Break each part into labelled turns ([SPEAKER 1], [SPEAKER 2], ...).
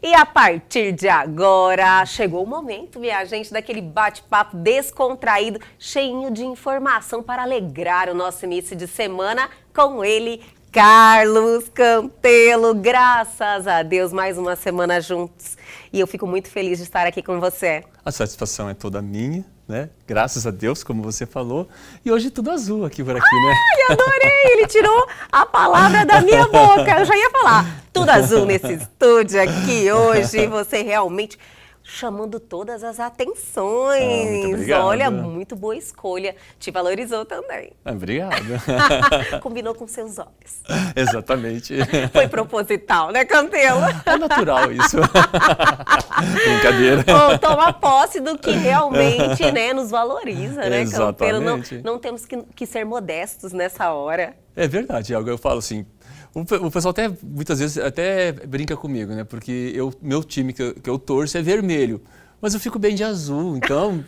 [SPEAKER 1] E a partir de agora, chegou o momento, minha gente, daquele bate-papo descontraído, cheinho de informação para alegrar o nosso início de semana com ele, Carlos Campelo. Graças a Deus, mais uma semana juntos. E eu fico muito feliz de estar aqui com você.
[SPEAKER 2] A satisfação é toda minha, né? Graças a Deus, como você falou. E hoje tudo azul aqui por aqui, né?
[SPEAKER 1] Ai, adorei! Ele tirou a palavra da minha boca. Eu já ia falar. Tudo azul nesse estúdio aqui hoje. Você realmente chamando todas as atenções.
[SPEAKER 2] Muito obrigado.
[SPEAKER 1] Olha, muito boa escolha. Te valorizou também.
[SPEAKER 2] Obrigado.
[SPEAKER 1] Combinou com seus olhos.
[SPEAKER 2] Exatamente.
[SPEAKER 1] Foi proposital, né, Campelo?
[SPEAKER 2] É natural isso. Brincadeira.
[SPEAKER 1] Bom, toma posse do que realmente, né, nos valoriza, né, Campelo?
[SPEAKER 2] Exatamente.
[SPEAKER 1] Não temos que ser modestos nessa hora.
[SPEAKER 2] É verdade, algo eu falo assim. O pessoal até muitas vezes até brinca comigo, né? Porque meu time que eu torço é vermelho, mas eu fico bem de azul, então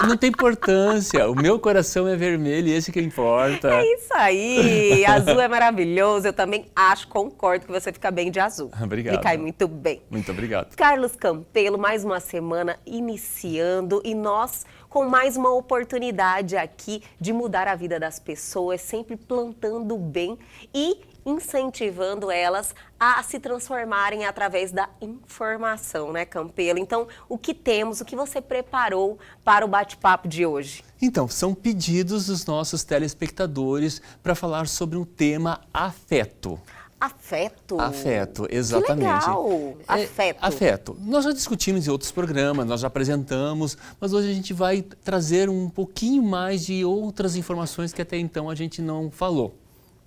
[SPEAKER 2] não tem importância. O meu coração é vermelho e esse que importa.
[SPEAKER 1] É isso aí, azul é maravilhoso. Eu também acho, concordo que você fica bem de azul.
[SPEAKER 2] Obrigado.
[SPEAKER 1] Me cai muito bem.
[SPEAKER 2] Muito obrigado.
[SPEAKER 1] Carlos Campelo, mais uma semana iniciando e nós com mais uma oportunidade aqui de mudar a vida das pessoas, sempre plantando o bem e incentivando elas a se transformarem através da informação, né, Campelo? Então, o que temos, o que você preparou para o bate-papo de hoje?
[SPEAKER 2] Então, são pedidos dos nossos telespectadores para falar sobre um tema afeto.
[SPEAKER 1] Afeto?
[SPEAKER 2] Afeto, exatamente.
[SPEAKER 1] Que legal! Afeto.
[SPEAKER 2] Afeto. Nós já discutimos em outros programas, nós já apresentamos, mas hoje a gente vai trazer um pouquinho mais de outras informações que até então a gente não falou.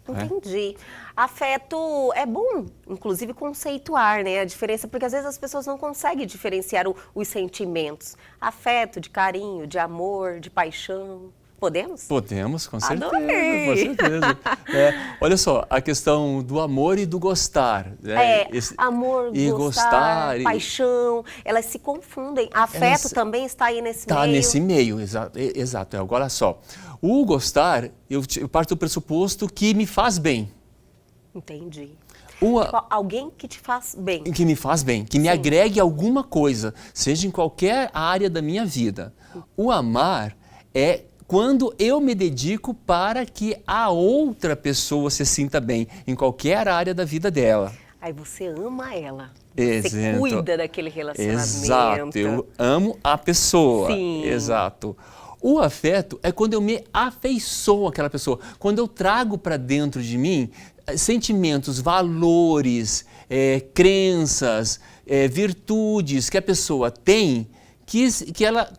[SPEAKER 1] Entendi. Afeto é bom, inclusive, conceituar, né, a diferença, porque às vezes as pessoas não conseguem diferenciar os sentimentos. Afeto, de carinho, de amor, de paixão. Podemos?
[SPEAKER 2] Podemos, com certeza.
[SPEAKER 1] Adorei.
[SPEAKER 2] Com certeza. Olha só, a questão do amor e do gostar.
[SPEAKER 1] Amor,
[SPEAKER 2] e gostar,
[SPEAKER 1] paixão, elas se confundem. Afeto também está aí nesse meio.
[SPEAKER 2] Está nesse meio, exato. Agora, olha só, o gostar, eu parto do pressuposto que me faz bem.
[SPEAKER 1] Entendi.
[SPEAKER 2] Tipo,
[SPEAKER 1] alguém que te faz bem.
[SPEAKER 2] Que me faz bem, que me agregue alguma coisa, seja em qualquer área da minha vida. O amar é quando eu me dedico para que a outra pessoa se sinta bem, em qualquer área da vida dela.
[SPEAKER 1] Aí você ama ela.
[SPEAKER 2] Exato.
[SPEAKER 1] Você cuida daquele relacionamento.
[SPEAKER 2] Exato, eu amo a pessoa.
[SPEAKER 1] Sim.
[SPEAKER 2] Exato. O afeto é quando eu me afeiçoo àquela pessoa, quando eu trago para dentro de mim sentimentos, valores, crenças, virtudes que a pessoa tem, que ela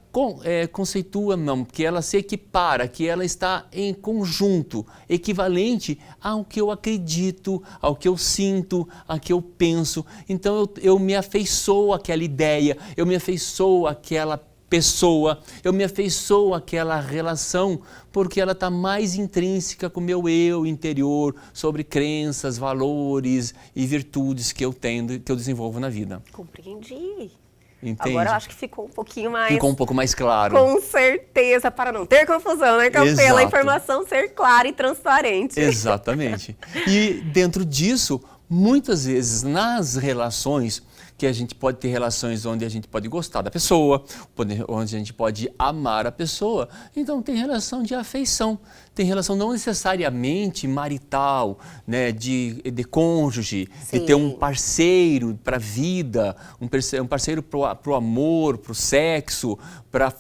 [SPEAKER 2] conceitua, não, que ela se equipara, que ela está em conjunto, equivalente ao que eu acredito, ao que eu sinto, ao que eu penso. Então eu me afeiçoo àquela ideia, eu me afeiçoo àquela pessoa, eu me afeiçoo àquela relação, porque ela está mais intrínseca com o meu eu interior, sobre crenças, valores e virtudes que eu tenho, que eu desenvolvo na vida.
[SPEAKER 1] Compreendi.
[SPEAKER 2] Entende?
[SPEAKER 1] Agora eu acho que ficou um pouquinho mais...
[SPEAKER 2] Ficou um pouco mais claro.
[SPEAKER 1] Com certeza, para não ter confusão, né, Campelo?
[SPEAKER 2] Exato.
[SPEAKER 1] A informação ser clara e transparente.
[SPEAKER 2] Exatamente. E dentro disso, muitas vezes nas relações, que a gente pode ter relações onde a gente pode gostar da pessoa, onde a gente pode amar a pessoa, então tem relação de afeição, tem relação não necessariamente marital, né, de cônjuge,
[SPEAKER 1] Sim.
[SPEAKER 2] de ter um parceiro para a vida, um parceiro para o amor, para o sexo, para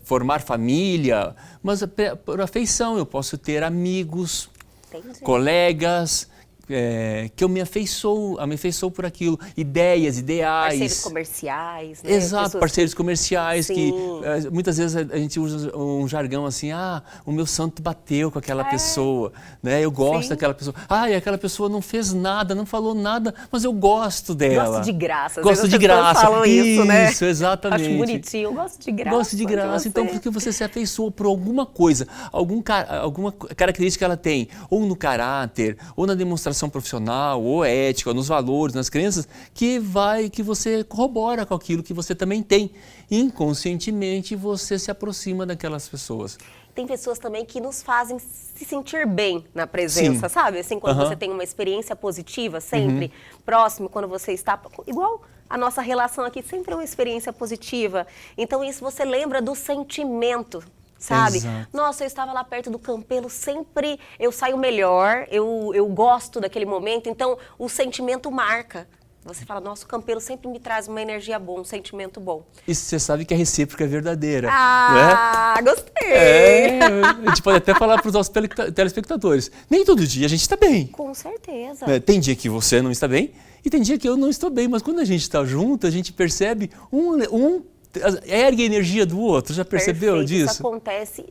[SPEAKER 2] formar família, mas por afeição eu posso ter amigos,
[SPEAKER 1] Entendi.
[SPEAKER 2] Colegas, que eu me afeiçoo por aquilo, ideias, ideais.
[SPEAKER 1] Parceiros comerciais, né?
[SPEAKER 2] Exato, parceiros comerciais.
[SPEAKER 1] Sim.
[SPEAKER 2] Que muitas vezes a gente usa um jargão assim, o meu santo bateu com aquela pessoa, né? Eu gosto daquela pessoa. E aquela pessoa não fez nada, não falou nada, mas eu gosto dela.
[SPEAKER 1] Gosto de graça.
[SPEAKER 2] Gosto de graça.
[SPEAKER 1] Falam isso, né?
[SPEAKER 2] Isso, exatamente.
[SPEAKER 1] Acho bonitinho, eu gosto de graça.
[SPEAKER 2] Gosto de graça, então porque você se afeiçoou por alguma coisa, alguma característica que ela tem, ou no caráter, ou na demonstração profissional, ou ética, ou nos valores, nas crenças, que você corrobora com aquilo que você também tem. Inconscientemente você se aproxima daquelas pessoas.
[SPEAKER 1] Tem pessoas também que nos fazem se sentir bem na presença, sabe? Assim, quando você tem uma experiência positiva, sempre próximo, quando você está... Igual a nossa relação aqui sempre é uma experiência positiva. Então isso você lembra do sentimento, sabe?
[SPEAKER 2] Exato.
[SPEAKER 1] Nossa, eu estava lá perto do Campelo, sempre eu saio melhor, eu gosto daquele momento, então o sentimento marca. Você fala, nossa, o Campelo sempre me traz uma energia boa, um sentimento bom.
[SPEAKER 2] E você sabe que a recíproca é verdadeira.
[SPEAKER 1] Ah,
[SPEAKER 2] né?
[SPEAKER 1] gostei!
[SPEAKER 2] A gente pode até falar para os nossos telespectadores. Nem todo dia a gente está bem.
[SPEAKER 1] Com certeza.
[SPEAKER 2] Tem dia que você não está bem e tem dia que eu não estou bem. Mas quando a gente está junto, a gente percebe ergue a energia do outro. Já percebeu
[SPEAKER 1] Perfeito.
[SPEAKER 2] disso?
[SPEAKER 1] Isso acontece,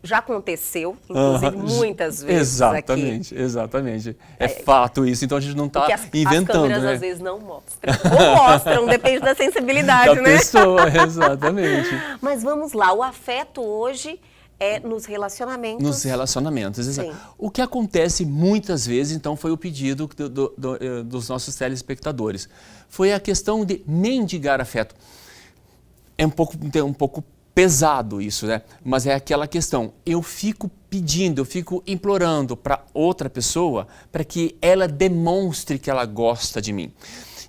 [SPEAKER 1] já aconteceu, inclusive, muitas vezes
[SPEAKER 2] exatamente,
[SPEAKER 1] aqui.
[SPEAKER 2] Exatamente. É fato isso. Então a gente não está inventando,
[SPEAKER 1] as câmeras
[SPEAKER 2] né?
[SPEAKER 1] às vezes não mostram. Ou mostram, depende da sensibilidade,
[SPEAKER 2] Da
[SPEAKER 1] né?
[SPEAKER 2] pessoa, exatamente.
[SPEAKER 1] Mas vamos lá, o afeto hoje é nos relacionamentos.
[SPEAKER 2] Nos relacionamentos, exato.
[SPEAKER 1] Sim.
[SPEAKER 2] O que acontece muitas vezes, então, foi o pedido dos nossos telespectadores. Foi a questão de mendigar afeto. É um pouco pesado isso, né? Mas é aquela questão, eu fico pedindo, eu fico implorando para outra pessoa para que ela demonstre que ela gosta de mim.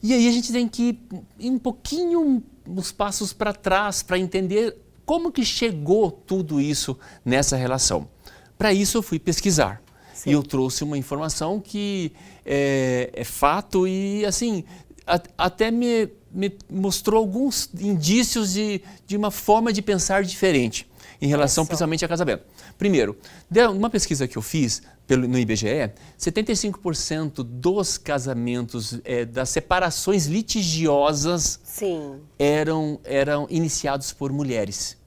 [SPEAKER 2] E aí a gente tem que ir um pouquinho uns passos para trás para entender como que chegou tudo isso nessa relação. Para isso eu fui pesquisar. Sim. E eu trouxe uma informação que é fato e assim, até me mostrou alguns indícios de uma forma de pensar diferente em relação principalmente a casamento. Primeiro, uma pesquisa que eu fiz no IBGE, 75% dos casamentos, das separações litigiosas,
[SPEAKER 1] Sim.
[SPEAKER 2] eram iniciados por mulheres.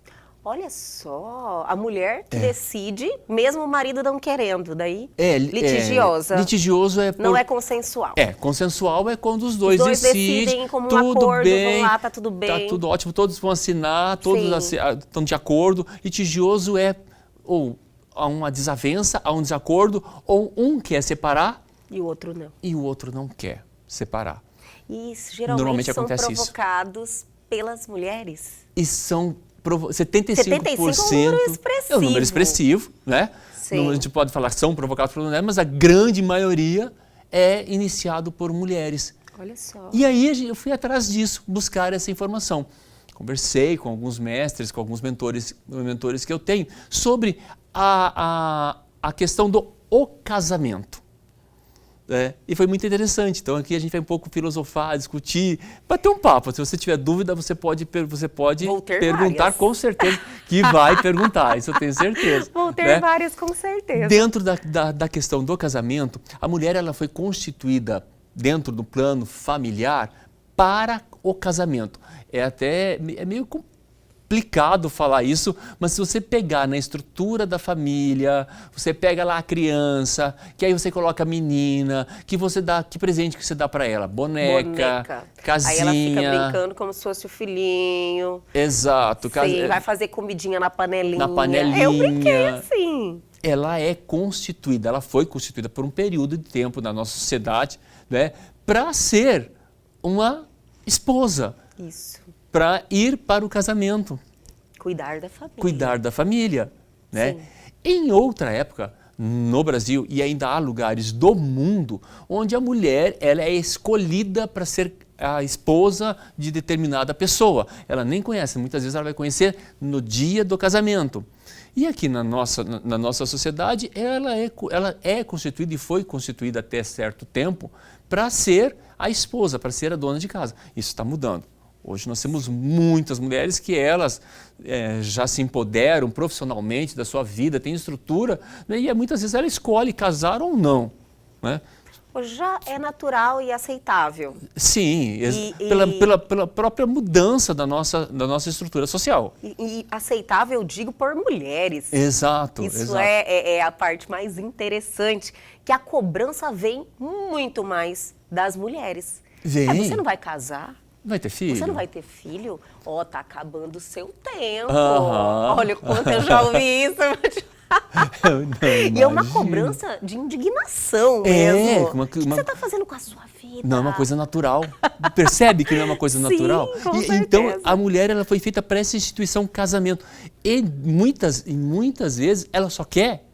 [SPEAKER 1] Olha só, a mulher que decide, mesmo o marido não querendo, daí litigiosa.
[SPEAKER 2] Litigioso
[SPEAKER 1] não é consensual.
[SPEAKER 2] Consensual é quando os dois decidem
[SPEAKER 1] como um
[SPEAKER 2] tudo
[SPEAKER 1] acordo,
[SPEAKER 2] bem,
[SPEAKER 1] vão lá, tá tudo bem.
[SPEAKER 2] Tá tudo ótimo, todos vão assinar, todos estão de acordo. Litigioso é ou há uma desavença, há um desacordo, ou um quer separar
[SPEAKER 1] e o outro não.
[SPEAKER 2] E o outro não quer separar.
[SPEAKER 1] E geralmente são provocados pelas mulheres.
[SPEAKER 2] E são 75%
[SPEAKER 1] é um número
[SPEAKER 2] expressivo, né?
[SPEAKER 1] Sim.
[SPEAKER 2] A gente pode falar que são provocados por mulheres, mas a grande maioria é iniciado por mulheres.
[SPEAKER 1] Olha só.
[SPEAKER 2] E aí eu fui atrás disso, buscar essa informação. Conversei com alguns mestres, com alguns mentores que eu tenho, sobre a questão do casamento. E foi muito interessante. Então aqui a gente vai um pouco filosofar, discutir, bater um papo. Se você tiver dúvida, você pode perguntar,
[SPEAKER 1] várias.
[SPEAKER 2] Com certeza que vai perguntar, isso eu tenho certeza.
[SPEAKER 1] Vou ter várias, com certeza.
[SPEAKER 2] Dentro da questão do casamento, a mulher ela foi constituída dentro do plano familiar para o casamento. É meio complicado falar isso, mas se você pegar na estrutura da família, você pega lá a criança, que aí você coloca a menina, que presente que você dá para ela? Boneca, casinha.
[SPEAKER 1] Aí ela fica brincando como se fosse o filhinho.
[SPEAKER 2] Exato.
[SPEAKER 1] Sim, vai fazer comidinha na panelinha.
[SPEAKER 2] Na panelinha.
[SPEAKER 1] Eu brinquei assim.
[SPEAKER 2] Ela foi constituída por um período de tempo na nossa sociedade, né, para ser uma esposa.
[SPEAKER 1] Isso.
[SPEAKER 2] Para ir para o casamento.
[SPEAKER 1] Cuidar da família.
[SPEAKER 2] Cuidar da família, né?
[SPEAKER 1] Sim.
[SPEAKER 2] Em outra época, no Brasil, e ainda há lugares do mundo, onde a mulher ela é escolhida para ser a esposa de determinada pessoa. Ela nem conhece, muitas vezes ela vai conhecer no dia do casamento. E aqui na nossa sociedade, ela é constituída e foi constituída até certo tempo para ser a esposa, para ser a dona de casa. Isso está mudando. Hoje nós temos muitas mulheres que elas já se empoderam profissionalmente da sua vida, têm estrutura, né, e muitas vezes ela escolhe casar ou não. Né?
[SPEAKER 1] Hoje já é natural e aceitável.
[SPEAKER 2] Sim, pela própria mudança da nossa estrutura social.
[SPEAKER 1] E aceitável, eu digo, por mulheres.
[SPEAKER 2] Exato.
[SPEAKER 1] Isso
[SPEAKER 2] exato.
[SPEAKER 1] É a parte mais interessante, que a cobrança vem muito mais das mulheres.
[SPEAKER 2] Vem.
[SPEAKER 1] Você não vai casar?
[SPEAKER 2] Vai ter filho?
[SPEAKER 1] Você não vai ter filho? Tá acabando o seu tempo.
[SPEAKER 2] Uhum.
[SPEAKER 1] Olha o quanto eu já ouvi isso. E é uma cobrança de indignação mesmo. O que você está fazendo com a sua vida?
[SPEAKER 2] Não é uma coisa natural. Percebe que não é uma coisa natural?
[SPEAKER 1] Sim, com certeza.
[SPEAKER 2] Então, a mulher ela foi feita para essa instituição casamento. E muitas vezes ela só quer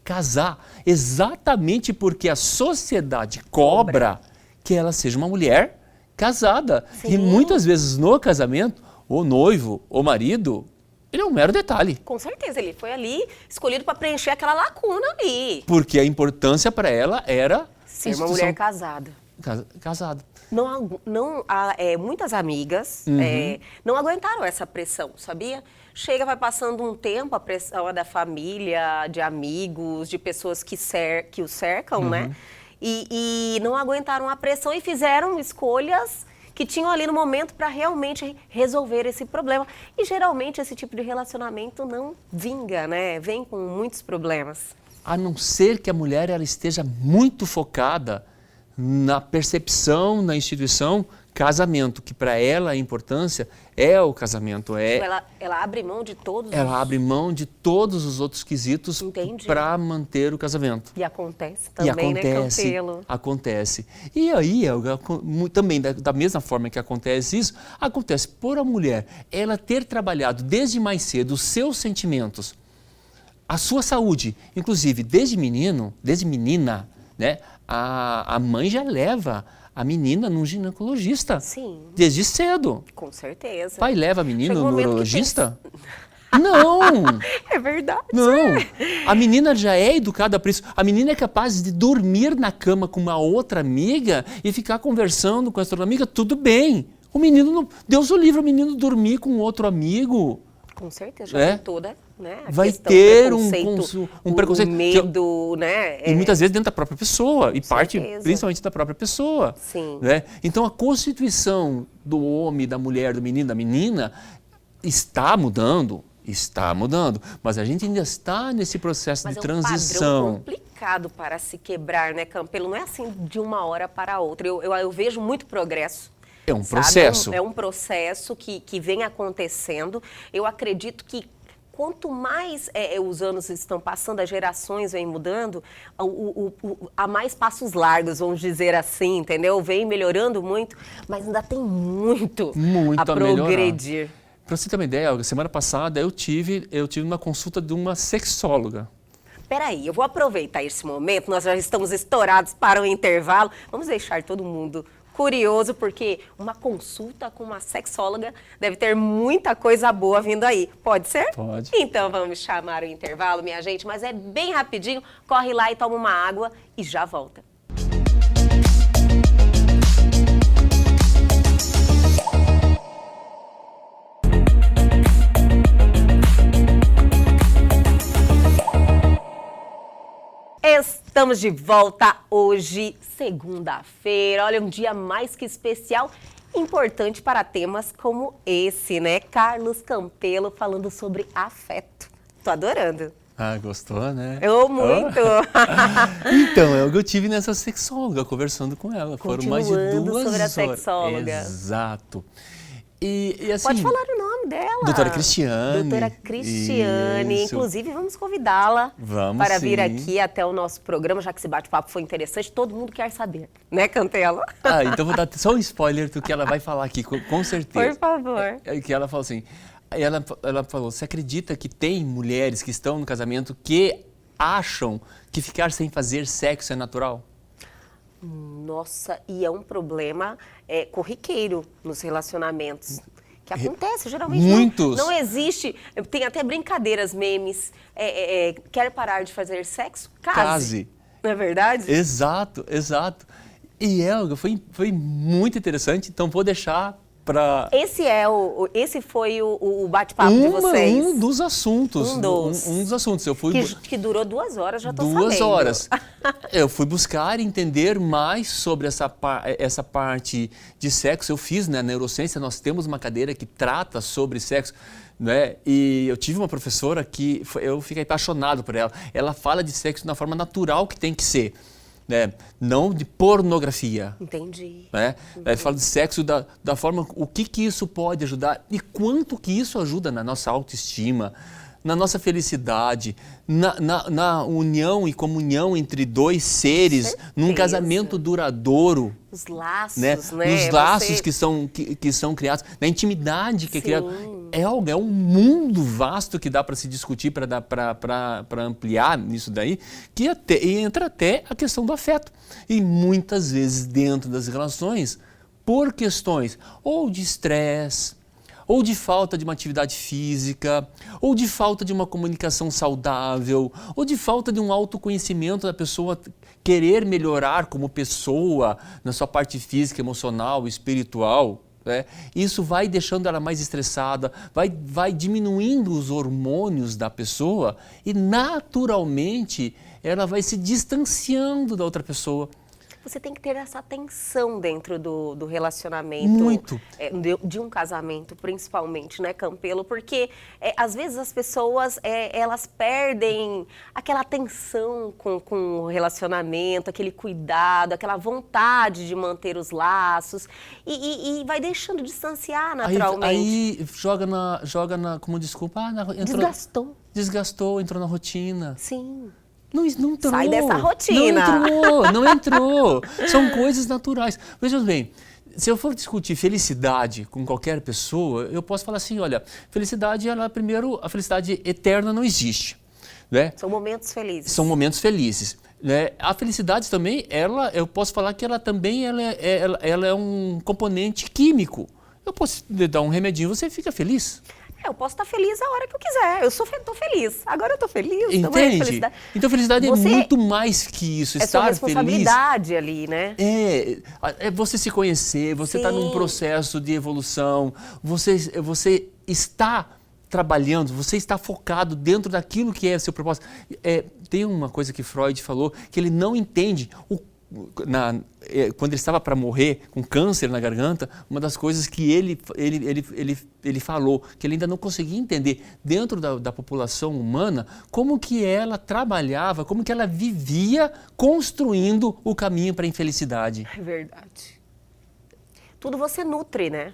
[SPEAKER 2] casar. Exatamente porque a sociedade cobra que ela seja uma mulher casada.
[SPEAKER 1] Sim.
[SPEAKER 2] E muitas vezes no casamento, o noivo, o marido, ele é um mero detalhe.
[SPEAKER 1] Com certeza, ele foi ali escolhido para preencher aquela lacuna ali.
[SPEAKER 2] Porque a importância para ela era
[SPEAKER 1] Ser
[SPEAKER 2] a
[SPEAKER 1] uma
[SPEAKER 2] instituição
[SPEAKER 1] mulher casada.
[SPEAKER 2] casada.
[SPEAKER 1] Muitas amigas não aguentaram essa pressão, sabia? Chega, vai passando um tempo, a pressão é da família, de amigos, de pessoas que o cercam, né? E não aguentaram a pressão e fizeram escolhas que tinham ali no momento para realmente resolver esse problema. E geralmente esse tipo de relacionamento não vinga, né? Vem com muitos problemas.
[SPEAKER 2] A não ser que a mulher ela esteja muito focada na percepção, na instituição, casamento, que para ela a importância é o casamento.
[SPEAKER 1] Ela abre mão de todos
[SPEAKER 2] Ela abre mão de todos os outros quesitos para manter o casamento.
[SPEAKER 1] E acontece também, né, Campelo?
[SPEAKER 2] Acontece. E aí, também da mesma forma que acontece isso, acontece por a mulher ela ter trabalhado desde mais cedo os seus sentimentos, a sua saúde, inclusive desde menina, né? A mãe já leva a menina num ginecologista.
[SPEAKER 1] Sim.
[SPEAKER 2] Desde cedo.
[SPEAKER 1] Com certeza.
[SPEAKER 2] Pai leva a menina no urologista?
[SPEAKER 1] Tem...
[SPEAKER 2] Não!
[SPEAKER 1] É verdade.
[SPEAKER 2] Não! A menina já é educada para isso. A menina é capaz de dormir na cama com uma outra amiga e ficar conversando com essa outra amiga, tudo bem. O menino não... Deus o livre o menino dormir com outro amigo.
[SPEAKER 1] Com certeza, já tem toda, né?
[SPEAKER 2] Vai ter um preconceito.
[SPEAKER 1] Um medo, né?
[SPEAKER 2] E muitas vezes dentro da própria pessoa, e parte principalmente da própria pessoa.
[SPEAKER 1] Sim.
[SPEAKER 2] Né? Então a constituição do homem, da mulher, do menino, da menina, está mudando, mas a gente ainda está nesse processo de transição.
[SPEAKER 1] É um padrão complicado para se quebrar, né, Campelo? Não é assim de uma hora para outra. Eu vejo muito progresso.
[SPEAKER 2] É um processo.
[SPEAKER 1] É um processo que vem acontecendo. Eu acredito que quanto mais os anos estão passando, as gerações vêm mudando, há mais passos largos, vamos dizer assim, entendeu? Vem melhorando muito, mas ainda tem muito a progredir.
[SPEAKER 2] Para você ter uma ideia, semana passada eu tive uma consulta de uma sexóloga.
[SPEAKER 1] Peraí, eu vou aproveitar esse momento, nós já estamos estourados para o intervalo, vamos deixar todo mundo curioso, porque uma consulta com uma sexóloga deve ter muita coisa boa vindo aí. Pode ser?
[SPEAKER 2] Pode.
[SPEAKER 1] Então vamos chamar o intervalo, minha gente, mas é bem rapidinho. Corre lá e toma uma água e já volta. Estamos de volta hoje, segunda-feira. Olha, um dia mais que especial, importante para temas como esse, né? Carlos Campelo falando sobre afeto. Tô adorando.
[SPEAKER 2] Ah, gostou, né?
[SPEAKER 1] Eu muito.
[SPEAKER 2] Então, é o que eu tive nessa sexóloga, conversando com ela. Foram mais de 2 horas.
[SPEAKER 1] Sobre a sexóloga.
[SPEAKER 2] Exato. E assim,
[SPEAKER 1] pode falar o nome dela.
[SPEAKER 2] Doutora Cristiane.
[SPEAKER 1] Doutora Cristiane.
[SPEAKER 2] Isso.
[SPEAKER 1] Inclusive, vamos convidá-la para vir aqui até o nosso programa, já que esse bate-papo foi interessante. Todo mundo quer saber, né, Campelo?
[SPEAKER 2] Ah, então vou dar só um spoiler do que ela vai falar aqui, com certeza.
[SPEAKER 1] Por favor.
[SPEAKER 2] Que ela falou assim, ela falou, você acredita que tem mulheres que estão no casamento que acham que ficar sem fazer sexo é natural?
[SPEAKER 1] Nossa, e é um problema corriqueiro nos relacionamentos. Que acontece, geralmente
[SPEAKER 2] muitos.
[SPEAKER 1] Não existe, tem até brincadeiras, memes, quer parar de fazer sexo? Case. Não é verdade?
[SPEAKER 2] Exato. E Helga, foi muito interessante, então vou deixar para...
[SPEAKER 1] Esse foi o bate-papo de vocês?
[SPEAKER 2] Um dos assuntos.
[SPEAKER 1] Um dos
[SPEAKER 2] assuntos. Eu fui
[SPEAKER 1] que durou 2 horas, já estou sabendo.
[SPEAKER 2] 2 horas. Eu fui buscar entender mais sobre essa parte de sexo. Eu fiz, né, na neurociência, nós temos uma cadeira que trata sobre sexo, né? E eu tive uma professora que eu fiquei apaixonado por ela. Ela fala de sexo da forma natural que tem que ser. Né? Não de pornografia.
[SPEAKER 1] Entendi.
[SPEAKER 2] Né? Ela fala de sexo da forma, o que isso pode ajudar e quanto que isso ajuda na nossa autoestima, na nossa felicidade, na união e comunhão entre 2 seres, num casamento duradouro.
[SPEAKER 1] Os laços,
[SPEAKER 2] né?
[SPEAKER 1] né?
[SPEAKER 2] Os laços que são criados, na intimidade que é criada. É um mundo vasto que dá para se discutir, para ampliar nisso daí, que entra até a questão do afeto. E muitas vezes dentro das relações, por questões ou de estresse, ou de falta de uma atividade física, ou de falta de uma comunicação saudável, ou de falta de um autoconhecimento da pessoa querer melhorar como pessoa na sua parte física, emocional, espiritual, né? Isso vai deixando ela mais estressada, vai diminuindo os hormônios da pessoa e naturalmente ela vai se distanciando da outra pessoa.
[SPEAKER 1] Você tem que ter essa atenção dentro do relacionamento.
[SPEAKER 2] Muito.
[SPEAKER 1] De um casamento, principalmente, né, Campelo? Porque, às vezes, as pessoas, elas perdem aquela atenção com o relacionamento, aquele cuidado, aquela vontade de manter os laços e vai deixando distanciar naturalmente.
[SPEAKER 2] Aí joga na como desculpa, Desgastou, entrou na rotina.
[SPEAKER 1] Sim.
[SPEAKER 2] Não entrou.
[SPEAKER 1] Sai dessa rotina.
[SPEAKER 2] Não entrou. São coisas naturais. Veja bem, se eu for discutir felicidade com qualquer pessoa, eu posso falar assim, olha, felicidade, primeiro, a felicidade eterna não existe. Né?
[SPEAKER 1] São momentos felizes.
[SPEAKER 2] São momentos felizes. Né? A felicidade também, eu posso falar que ela também é um componente químico. Eu posso te dar um remedinho, você fica feliz.
[SPEAKER 1] Eu posso estar feliz a hora que eu quiser. Eu estou feliz. Agora eu estou feliz.
[SPEAKER 2] Entende?
[SPEAKER 1] Felicidade.
[SPEAKER 2] Então, felicidade é muito mais que isso.
[SPEAKER 1] É
[SPEAKER 2] Estar
[SPEAKER 1] sua responsabilidade
[SPEAKER 2] feliz,
[SPEAKER 1] ali, né?
[SPEAKER 2] É você se conhecer, você está num processo de evolução, você está trabalhando, você está focado dentro daquilo que é seu propósito. Tem uma coisa que Freud falou, que ele não entende quando ele estava para morrer com câncer na garganta, uma das coisas que ele falou, que ele ainda não conseguia entender dentro da população humana, como que ela trabalhava, como que ela vivia construindo o caminho para a infelicidade.
[SPEAKER 1] É verdade. Tudo você nutre, né?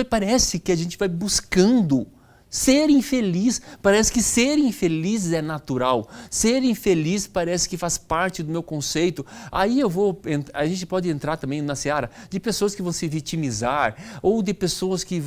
[SPEAKER 2] Parece que a gente vai buscando ser infeliz. Parece que ser infeliz é natural. Ser infeliz parece que faz parte do meu conceito. Aí a gente pode entrar também na seara de pessoas que vão se vitimizar, ou de pessoas que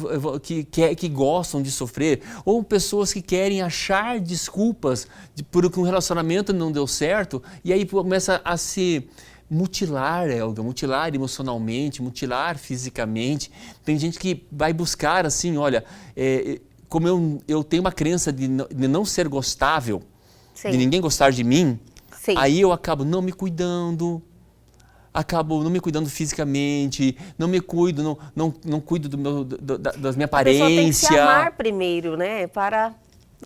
[SPEAKER 2] gostam de sofrer, ou pessoas que querem achar desculpas porque um relacionamento não deu certo, e aí começa a se mutilar, Helga, mutilar emocionalmente, mutilar fisicamente. Tem gente que vai buscar assim, olha, como eu tenho uma crença de não ser gostável, de ninguém gostar de mim, aí eu acabo não me cuidando, fisicamente, não me cuido, não cuido da minha aparência.
[SPEAKER 1] A pessoa tem que se amar primeiro, né? Para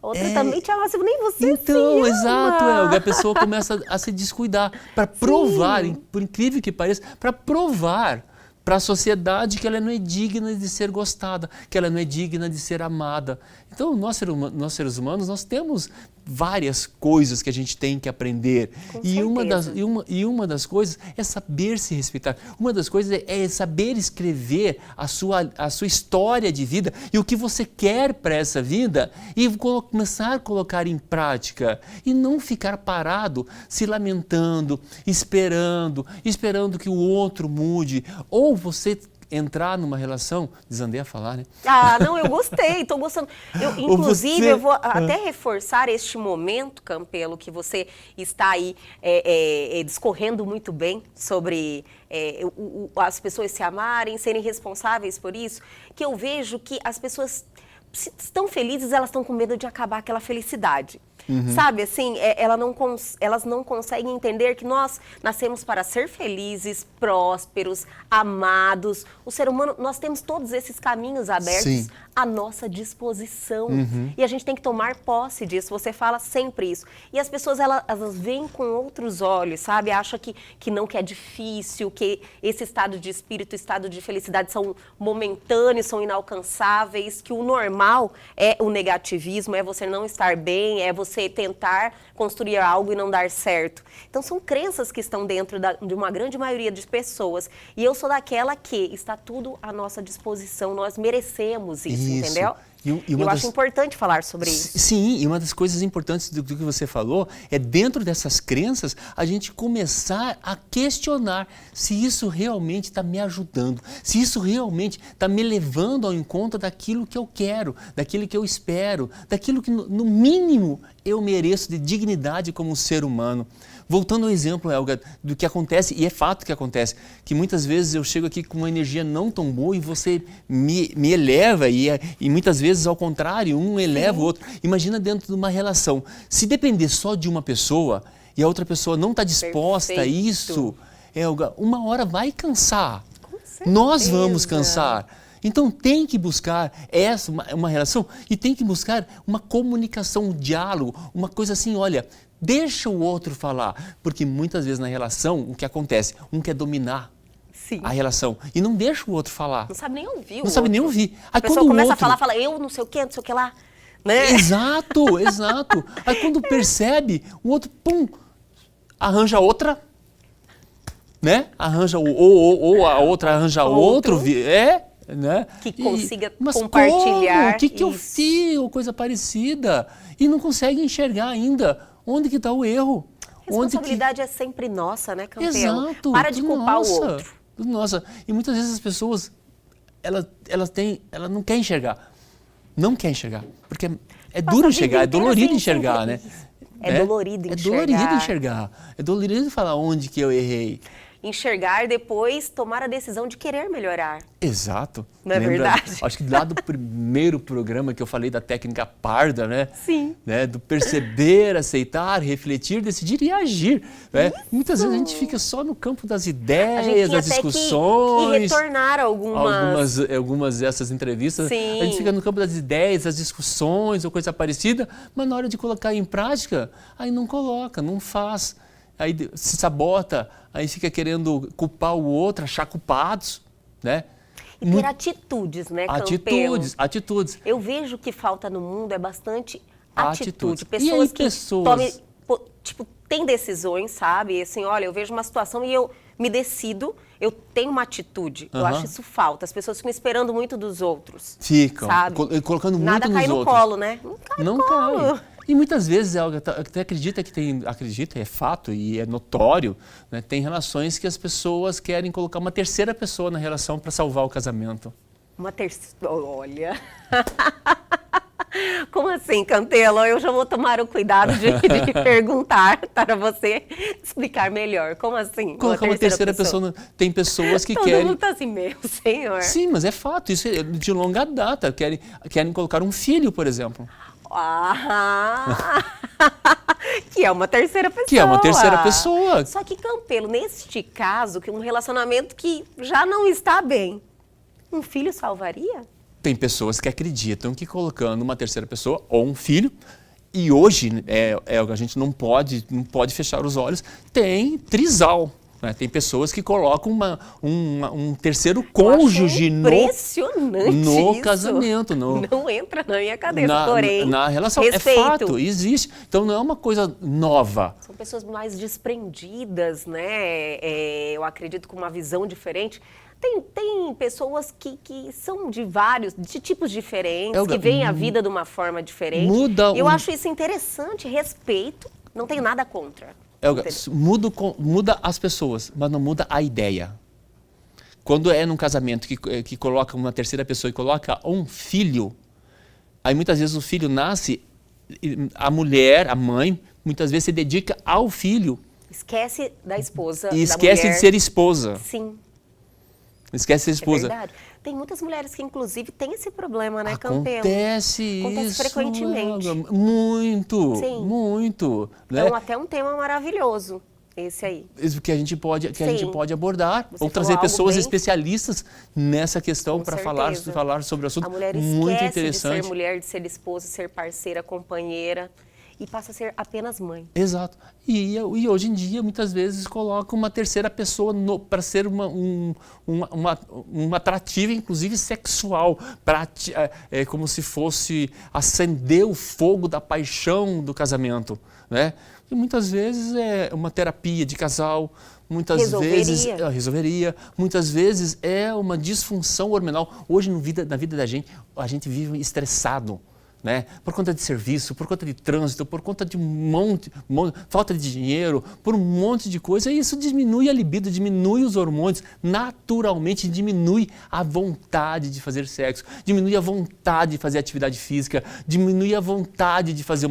[SPEAKER 1] outra também te amar, se nem você
[SPEAKER 2] então,
[SPEAKER 1] se
[SPEAKER 2] exato,
[SPEAKER 1] ama.
[SPEAKER 2] Helga, a pessoa começa a se descuidar para provar, por incrível que pareça, para provar para a sociedade que ela não é digna de ser gostada, que ela não é digna de ser amada. Então, nós seres humanos, nós temos várias coisas que a gente tem que aprender. E uma das coisas é saber se respeitar. Uma das coisas é saber escrever a sua história de vida e o que você quer para essa vida e começar a colocar em prática. E não ficar parado, se lamentando, esperando que o outro mude. Ou você entrar numa relação, desandei a falar, né?
[SPEAKER 1] Não, eu gostei, estou gostando. Inclusive, eu vou até reforçar este momento, Campelo, que você está aí discorrendo muito bem sobre as pessoas se amarem, serem responsáveis por isso, que eu vejo que as pessoas estão felizes, elas estão com medo de acabar aquela felicidade. Sabe, assim, elas não conseguem entender que nós nascemos para ser felizes, prósperos, amados. O ser humano, nós temos todos esses caminhos abertos à nossa disposição. E a gente tem que tomar posse disso. Você fala sempre isso. E as pessoas, elas veem com outros olhos, sabe? Acham que é difícil, que esse estado de espírito, estado de felicidade são momentâneos, são inalcançáveis, que o normal é o negativismo, é você não estar bem, é você tentar construir algo e não dar certo. Então, são crenças que estão dentro de uma grande maioria de pessoas. E eu sou daquela que está tudo à nossa disposição, nós merecemos isso. Entendeu? Eu acho importante falar sobre isso.
[SPEAKER 2] Sim, e uma das coisas importantes do que você falou é, dentro dessas crenças, a gente começar a questionar se isso realmente está me ajudando, se isso realmente está me levando ao encontro daquilo que eu quero, daquilo que eu espero, daquilo que, no mínimo, eu mereço de dignidade como um ser humano. Voltando ao exemplo, Helga, do que acontece, e é fato que acontece, que muitas vezes eu chego aqui com uma energia não tão boa e você me eleva, e muitas vezes ao contrário, um eleva o outro. Imagina dentro de uma relação, se depender só de uma pessoa e a outra pessoa não está disposta a isso, Helga, uma hora vai cansar. Nós vamos cansar. Então tem que buscar uma relação e tem que buscar uma comunicação, um diálogo, uma coisa assim, olha, deixa o outro falar, porque muitas vezes na relação o que acontece? Um quer dominar a relação e não deixa o outro falar.
[SPEAKER 1] Não sabe nem ouvir.
[SPEAKER 2] Não sabe nem ouvir.
[SPEAKER 1] A pessoa começa a falar, fala eu não sei o que lá. Né?
[SPEAKER 2] Exato, exato. Aí quando percebe, o outro, pum, arranja outra, né? Arranja ou a outra arranja outro, né?
[SPEAKER 1] Que consiga compartilhar.
[SPEAKER 2] O que eu fiz? Ou coisa parecida. E não consegue enxergar ainda onde que está o erro.
[SPEAKER 1] A responsabilidade é sempre nossa, né, Campelo?
[SPEAKER 2] Exato.
[SPEAKER 1] Para de culpar o outro.
[SPEAKER 2] Nossa. E muitas vezes as pessoas, ela não quer enxergar. Não quer enxergar. Porque é duro enxergar, é dolorido enxergar, né?
[SPEAKER 1] É dolorido enxergar.
[SPEAKER 2] É dolorido enxergar. É dolorido falar onde que eu errei.
[SPEAKER 1] Enxergar e depois tomar a decisão de querer melhorar.
[SPEAKER 2] Exato.
[SPEAKER 1] Não é verdade?
[SPEAKER 2] Acho que lá do primeiro programa que eu falei da técnica Parda, né?
[SPEAKER 1] Sim.
[SPEAKER 2] Né? Do perceber, aceitar, refletir, decidir e agir. Né? Muitas vezes a gente fica só no campo das ideias, das discussões.
[SPEAKER 1] Que retornar
[SPEAKER 2] algumas dessas entrevistas.
[SPEAKER 1] Sim.
[SPEAKER 2] A gente fica no campo das ideias, das discussões ou coisa parecida, mas na hora de colocar em prática, aí não coloca, não faz. Aí se sabota, aí fica querendo culpar o outro, achar culpados, né?
[SPEAKER 1] E ter atitudes, né, Campelo?
[SPEAKER 2] Atitudes.
[SPEAKER 1] Eu vejo que falta no mundo é bastante atitude.
[SPEAKER 2] Pessoas
[SPEAKER 1] têm decisões, sabe? Assim, olha, eu vejo uma situação e eu me decido, eu tenho uma atitude. Eu acho isso falta. As pessoas ficam esperando muito dos outros.
[SPEAKER 2] Ficam,
[SPEAKER 1] sabe?
[SPEAKER 2] Colocando muito
[SPEAKER 1] Nada
[SPEAKER 2] nos
[SPEAKER 1] cai no
[SPEAKER 2] outros.
[SPEAKER 1] colo, né? Não cai.
[SPEAKER 2] E muitas vezes, até acredita que é fato e é notório, né? Tem relações que as pessoas querem colocar uma terceira pessoa na relação para salvar o casamento.
[SPEAKER 1] Uma terceira... Olha... Como assim, Campelo? Eu já vou tomar o cuidado de perguntar para você explicar melhor. Como assim?
[SPEAKER 2] Colocar uma terceira pessoa. Tem pessoas que
[SPEAKER 1] Todo
[SPEAKER 2] querem...
[SPEAKER 1] Todo mundo está assim, meu senhor.
[SPEAKER 2] Sim, mas é fato. Isso é de longa data. Querem colocar um filho, por exemplo.
[SPEAKER 1] Que é uma terceira pessoa.
[SPEAKER 2] Que é uma terceira pessoa.
[SPEAKER 1] Só que, Campelo, neste caso, que um relacionamento que já não está bem, um filho salvaria?
[SPEAKER 2] Tem pessoas que acreditam que colocando uma terceira pessoa ou um filho, e hoje a gente não pode fechar os olhos, tem trisal. Né? Tem pessoas que colocam um terceiro cônjuge no casamento.
[SPEAKER 1] Não entra na minha cabeça, porém.
[SPEAKER 2] Na relação.
[SPEAKER 1] Respeito.
[SPEAKER 2] É fato, existe. Então não é uma coisa nova.
[SPEAKER 1] São pessoas mais desprendidas, né? Eu acredito com uma visão diferente. Tem pessoas que são de tipos diferentes, que veem a vida de uma forma diferente. Eu acho isso interessante, respeito, não tenho nada contra.
[SPEAKER 2] Helga, muda as pessoas, mas não muda a ideia. Quando é num casamento que coloca uma terceira pessoa e coloca um filho, aí muitas vezes o filho nasce, a mulher, a mãe, muitas vezes se dedica ao filho.
[SPEAKER 1] Esquece da esposa,
[SPEAKER 2] e esquece de ser esposa.
[SPEAKER 1] Sim.
[SPEAKER 2] Esquece de ser esposa.
[SPEAKER 1] É verdade. Tem muitas mulheres que, inclusive, têm esse problema, né, Campelo?
[SPEAKER 2] Acontece isso.
[SPEAKER 1] Frequentemente.
[SPEAKER 2] Muito,
[SPEAKER 1] sim.
[SPEAKER 2] Muito. Né?
[SPEAKER 1] Então, até um tema maravilhoso, esse aí.
[SPEAKER 2] Isso que a gente pode abordar. Ou trazer pessoas especialistas nessa questão para falar sobre o assunto.
[SPEAKER 1] A mulher
[SPEAKER 2] muito
[SPEAKER 1] esquece
[SPEAKER 2] interessante.
[SPEAKER 1] de ser mulher, de ser esposa, de ser parceira, companheira. E passa a ser apenas mãe.
[SPEAKER 2] Exato. E hoje em dia, muitas vezes, coloca uma terceira pessoa para ser um atrativo, inclusive sexual, como se fosse acender o fogo da paixão do casamento. Né? E muitas vezes é uma terapia de casal, muitas vezes resolveria, muitas vezes é uma disfunção hormonal. Hoje, na vida da gente, a gente vive estressado. né? Por conta de serviço, por conta de trânsito, por conta de falta de dinheiro, por um monte de coisa, e isso diminui a libido, diminui os hormônios, naturalmente diminui a vontade de fazer sexo, diminui a vontade de fazer atividade física, diminui a vontade de fazer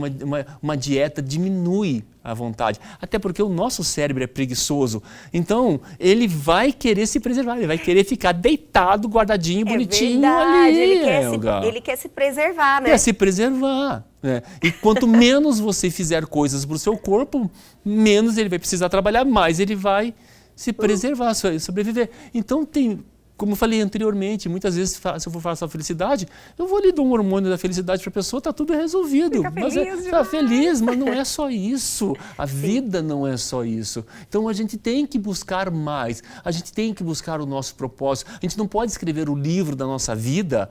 [SPEAKER 2] uma dieta, diminui a vontade. Até porque o nosso cérebro é preguiçoso, então ele vai querer se preservar, ele vai querer ficar deitado, guardadinho, bonitinho ali.
[SPEAKER 1] Ele quer se preservar, né?
[SPEAKER 2] Quer se preservar. Né? E quanto menos você fizer coisas para o seu corpo, menos ele vai precisar trabalhar, mais ele vai se preservar, sobreviver. Então tem, como eu falei anteriormente, muitas vezes se eu for falar sobre felicidade, eu vou lhe dar um hormônio da felicidade para a pessoa, está tudo resolvido.
[SPEAKER 1] Fica feliz
[SPEAKER 2] Está feliz, mas não é só isso. A vida não é só isso. Então a gente tem que buscar mais, a gente tem que buscar o nosso propósito. A gente não pode escrever o livro da nossa vida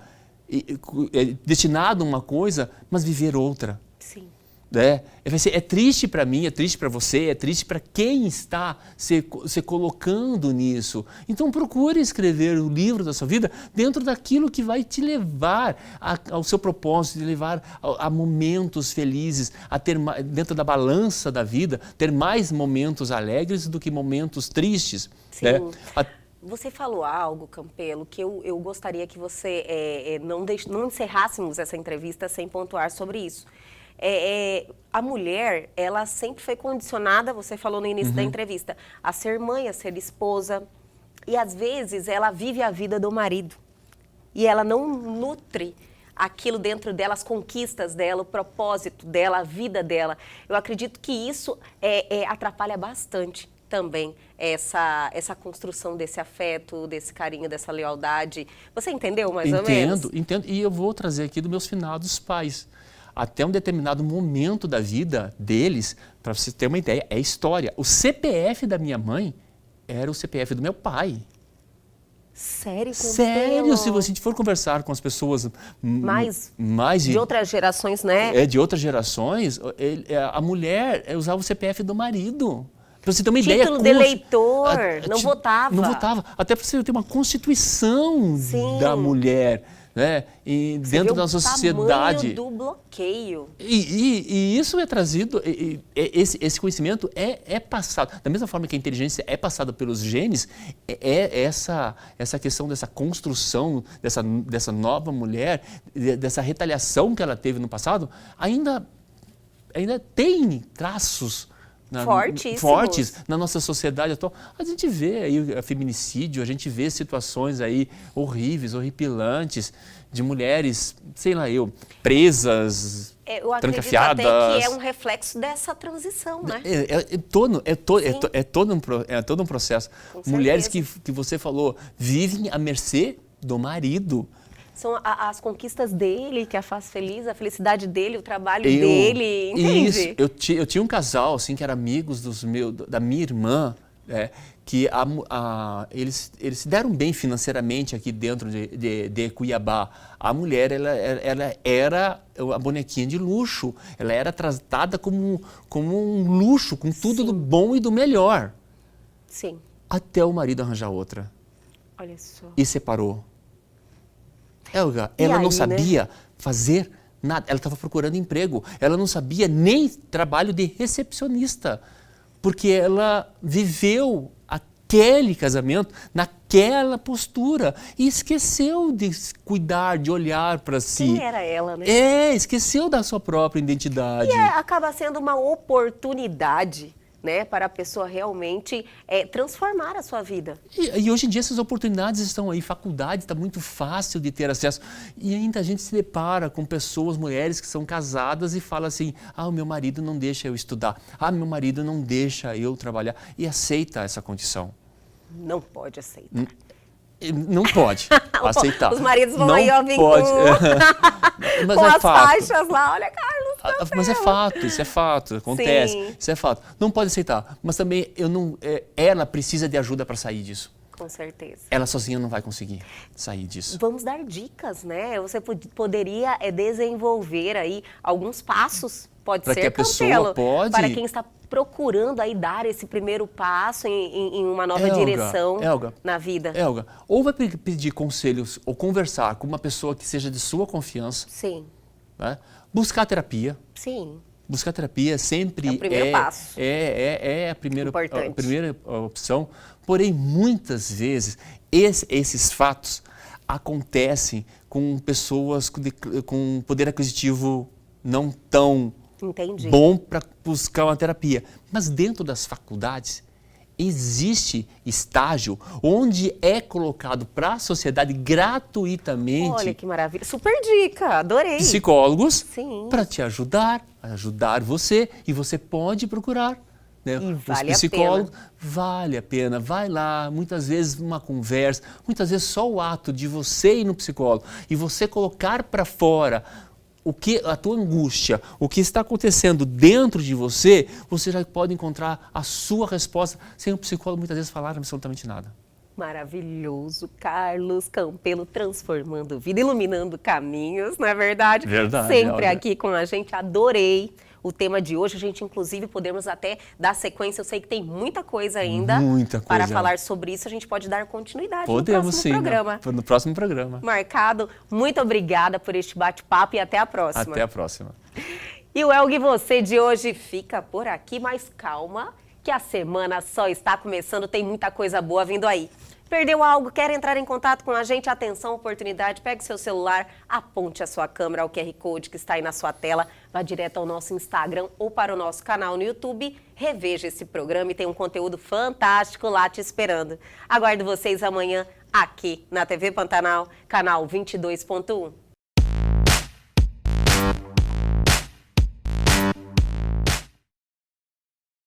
[SPEAKER 2] destinado a uma coisa, mas viver outra.
[SPEAKER 1] Sim.
[SPEAKER 2] É triste para mim, é triste para você, é triste para quem está se colocando nisso. Então procure escrever o livro da sua vida dentro daquilo que vai te levar ao seu propósito, te levar a momentos felizes, a ter dentro da balança da vida, ter mais momentos alegres do que momentos tristes.
[SPEAKER 1] Sim. Você falou algo, Campelo, que eu gostaria que você não encerrássemos essa entrevista sem pontuar sobre isso. A mulher, ela sempre foi condicionada, você falou no início da entrevista, a ser mãe, a ser esposa. E às vezes ela vive a vida do marido. E ela não nutre aquilo dentro dela, as conquistas dela, o propósito dela, a vida dela. Eu acredito que isso atrapalha bastante também essa construção desse afeto, desse carinho, dessa lealdade. Você entendeu mais ou menos?
[SPEAKER 2] Entendo. E eu vou trazer aqui dos meus finados pais. Até um determinado momento da vida deles, para você ter uma ideia, é história. O CPF da minha mãe era o CPF do meu pai.
[SPEAKER 1] Sério?
[SPEAKER 2] Sério, se a gente for conversar com as pessoas mais
[SPEAKER 1] de outras gerações, né?
[SPEAKER 2] De outras gerações, a mulher usava o CPF do marido. Para você ter uma
[SPEAKER 1] ideia, título de eleitor, não votava.
[SPEAKER 2] Não votava. Até para você ter uma constituição da mulher, né? E dentro da nossa sociedade.
[SPEAKER 1] Do bloqueio.
[SPEAKER 2] E isso é trazido, esse conhecimento é passado. Da mesma forma que a inteligência é passada pelos genes, essa questão dessa construção dessa nova mulher, dessa retaliação que ela teve no passado, ainda tem traços fortes na nossa sociedade atual. A gente vê aí feminicídio, a gente vê situações aí horríveis, horripilantes, de mulheres, presas, trancafiadas.
[SPEAKER 1] Eu acredito até que é um reflexo dessa transição, né?
[SPEAKER 2] É todo um processo. Mulheres que você falou, vivem à mercê do marido.
[SPEAKER 1] São as conquistas dele que a faz feliz, a felicidade dele, o trabalho dele, entende?
[SPEAKER 2] Isso, eu tinha um casal, assim, que eram amigos da minha irmã, que eles se deram bem financeiramente aqui dentro de Cuiabá. A mulher, ela era a bonequinha de luxo, ela era tratada como um luxo, com tudo do bom e do melhor.
[SPEAKER 1] Sim.
[SPEAKER 2] Até o marido arranjar outra.
[SPEAKER 1] Olha só.
[SPEAKER 2] E separou. Elga, ela não sabia fazer nada, ela estava procurando emprego, ela não sabia nem trabalho de recepcionista, porque ela viveu aquele casamento naquela postura e esqueceu de cuidar, de olhar para si.
[SPEAKER 1] Quem era ela, né?
[SPEAKER 2] Esqueceu da sua própria identidade.
[SPEAKER 1] E acaba sendo uma oportunidade, né, para a pessoa realmente transformar a sua vida.
[SPEAKER 2] E hoje em dia essas oportunidades estão aí, faculdade está muito fácil de ter acesso. E ainda a gente se depara com pessoas, mulheres que são casadas e fala assim, o meu marido não deixa eu estudar, meu marido não deixa eu trabalhar, e aceita essa condição.
[SPEAKER 1] Não pode aceitar.
[SPEAKER 2] Não pode aceitar.
[SPEAKER 1] Os maridos vão aí, vir
[SPEAKER 2] pode.
[SPEAKER 1] Mas com as faixas lá, olha, Carlos.
[SPEAKER 2] Mas isso é fato, acontece, Sim. Isso é fato. Não pode aceitar, mas também ela precisa de ajuda para sair disso.
[SPEAKER 1] Com certeza.
[SPEAKER 2] Ela sozinha não vai conseguir sair disso.
[SPEAKER 1] Vamos dar dicas, né? Você poderia desenvolver aí alguns passos, pode ser,
[SPEAKER 2] para que a pessoa pode...
[SPEAKER 1] para quem está procurando aí dar esse primeiro passo em uma nova direção na vida.
[SPEAKER 2] Elga, ou vai pedir conselhos ou conversar com uma pessoa que seja de sua confiança.
[SPEAKER 1] Sim.
[SPEAKER 2] né? Buscar terapia.
[SPEAKER 1] Sim.
[SPEAKER 2] Buscar terapia sempre
[SPEAKER 1] É o primeiro passo.
[SPEAKER 2] É a primeira
[SPEAKER 1] Importante.
[SPEAKER 2] opção. Porém, muitas vezes, esses fatos acontecem com pessoas com poder aquisitivo não tão
[SPEAKER 1] Entendi.
[SPEAKER 2] bom para buscar uma terapia. Mas dentro das faculdades, existe estágio onde é colocado para a sociedade gratuitamente
[SPEAKER 1] Olha que maravilha. Super dica, adorei.
[SPEAKER 2] psicólogos
[SPEAKER 1] Sim.
[SPEAKER 2] para te ajudar, ajudar você, e você pode procurar. Né?
[SPEAKER 1] E
[SPEAKER 2] Os
[SPEAKER 1] vale a
[SPEAKER 2] psicólogos,
[SPEAKER 1] pena.
[SPEAKER 2] vale a pena, vai lá, muitas vezes uma conversa, muitas vezes só o ato de você ir no psicólogo e você colocar para fora a tua angústia, o que está acontecendo dentro de você, você já pode encontrar a sua resposta sem o psicólogo muitas vezes falar absolutamente nada.
[SPEAKER 1] Maravilhoso, Carlos Campelo, transformando vida, iluminando caminhos, não é verdade?
[SPEAKER 2] Verdade,
[SPEAKER 1] Sempre
[SPEAKER 2] Áurea.
[SPEAKER 1] aqui com a gente, adorei o tema de hoje. A gente, inclusive, podemos até dar sequência. Eu sei que tem muita coisa ainda
[SPEAKER 2] Muita
[SPEAKER 1] para
[SPEAKER 2] coisa.
[SPEAKER 1] falar sobre isso. A gente pode dar continuidade
[SPEAKER 2] Podemos
[SPEAKER 1] no
[SPEAKER 2] sim,
[SPEAKER 1] próximo programa.
[SPEAKER 2] no próximo programa.
[SPEAKER 1] Marcado. Muito obrigada por este bate-papo e até a próxima.
[SPEAKER 2] Até a próxima.
[SPEAKER 1] E o Elgue Você de hoje fica por aqui, mas calma, que a semana só está começando, tem muita coisa boa vindo aí. Perdeu algo? Quer entrar em contato com a gente? Atenção, oportunidade, pegue seu celular, aponte a sua câmera ao QR Code que está aí na sua tela, vá direto ao nosso Instagram ou para o nosso canal no YouTube, reveja esse programa e tem um conteúdo fantástico lá te esperando. Aguardo vocês amanhã aqui na TV Pantanal, canal 22.1.